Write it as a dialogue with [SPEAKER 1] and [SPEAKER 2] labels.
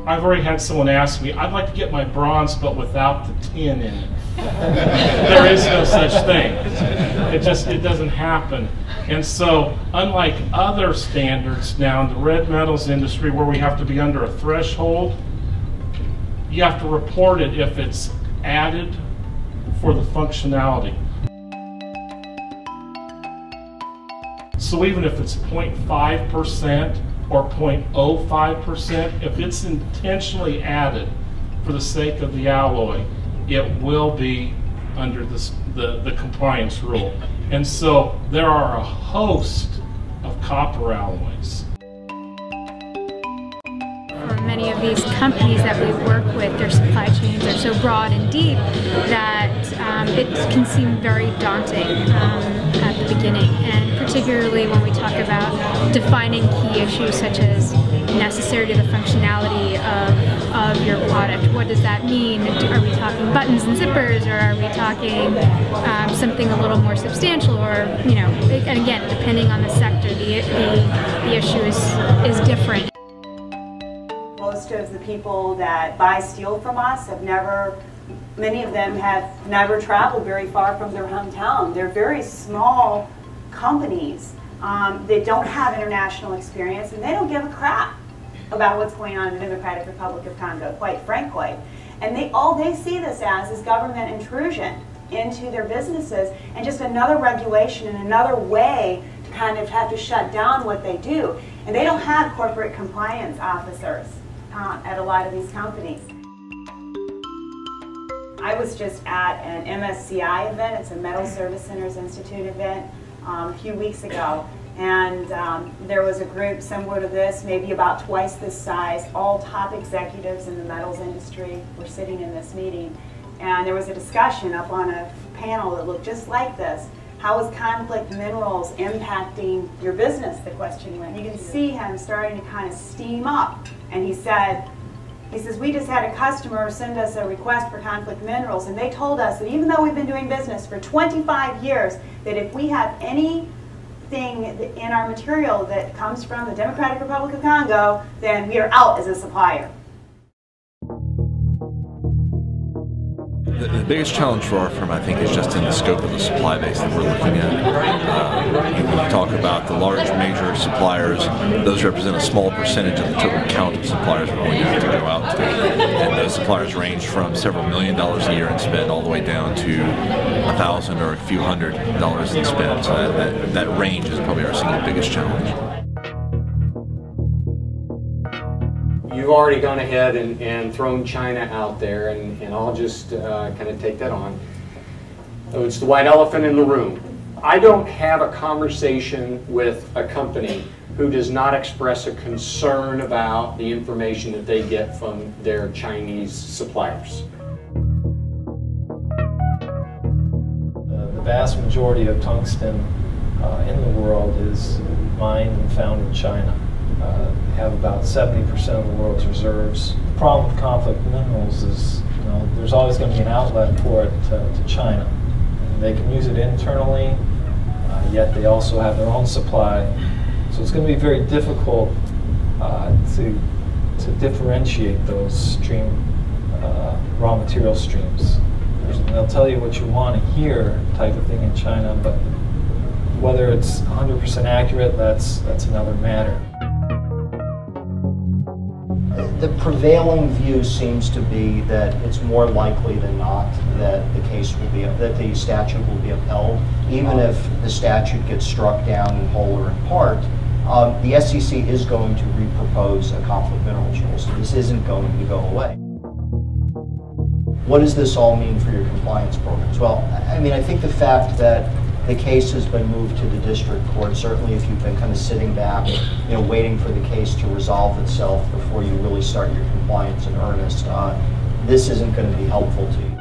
[SPEAKER 1] I've already had someone ask me, I'd like to get my bronze but without the tin in it. There is no such thing. It doesn't happen. And so, unlike other standards now in the red metals industry where we have to be under a threshold, you have to report it if it's added for the functionality. So even if it's 0.5% or 0.05%, if it's intentionally added for the sake of the alloy, it will be under the compliance rule. And so there are a host of copper alloys.
[SPEAKER 2] For many of these companies that we work with, their supply chains are so broad and deep that it can seem very daunting at the beginning, and particularly when we talk about defining key issues such as necessary to the functionality of your product. What does that mean? Are we talking buttons and zippers, or are we talking something a little more substantial? Or, you know, and again, depending on the sector, the issue is different.
[SPEAKER 3] Most of the people that buy steel from us have never, many of them have never traveled very far from their hometown. They're very small companies. They don't have international experience, and they don't give a crap about what's going on in the Democratic Republic of Congo, quite frankly. And all they see this as is government intrusion into their businesses and just another regulation and another way to kind of have to shut down what they do. And they don't have corporate compliance officers at a lot of these companies. I was just at an MSCI event, it's a Metal Service Centers Institute event, a few weeks ago. And there was a group similar to this, maybe about twice this size. All top executives in the metals industry were sitting in this meeting. And there was a discussion up on a panel that looked just like this. How is conflict minerals impacting your business, the question went. You can see him starting to kind of steam up. And he says, we just had a customer send us a request for conflict minerals, and they told us that even though we've been doing business for 25 years, that if we have anything in our material that comes from the Democratic Republic of Congo, then we are out as a supplier.
[SPEAKER 4] The biggest challenge for our firm, I think, is just in the scope of the supply base that we're looking at. When we talk about the large major suppliers, those represent a small percentage of the total count of suppliers we're going to have to go out to. And those suppliers range from several $1 million a year in spend all the way down to $1,000 or a few $100 in spend. So that range is probably our single biggest challenge.
[SPEAKER 5] You've already gone ahead and thrown China out there, and I'll just kind of take that on. So it's the white elephant in the room. I don't have a conversation with a company who does not express a concern about the information that they get from their Chinese suppliers.
[SPEAKER 6] The vast majority of tungsten in the world is mined and found in China. We have about 70% of the world's reserves. The problem with conflict minerals is, there's always going to be an outlet for it to China. And they can use it internally, yet they also have their own supply. So it's going to be very difficult to differentiate those raw material streams. They'll tell you what you want to hear type of thing in China, but whether it's 100% accurate, that's another matter.
[SPEAKER 7] The prevailing view seems to be that it's more likely than not that the statute will be upheld, even if the statute gets struck down in whole or in part. The SEC is going to repropose a conflict minerals rule, so this isn't going to go away. What does this all mean for your compliance programs? Well, I mean, I think the fact that the case has been moved to the district court, certainly if you've been kind of sitting back, waiting for the case to resolve itself before you really start your compliance in earnest, this isn't going to be helpful to you.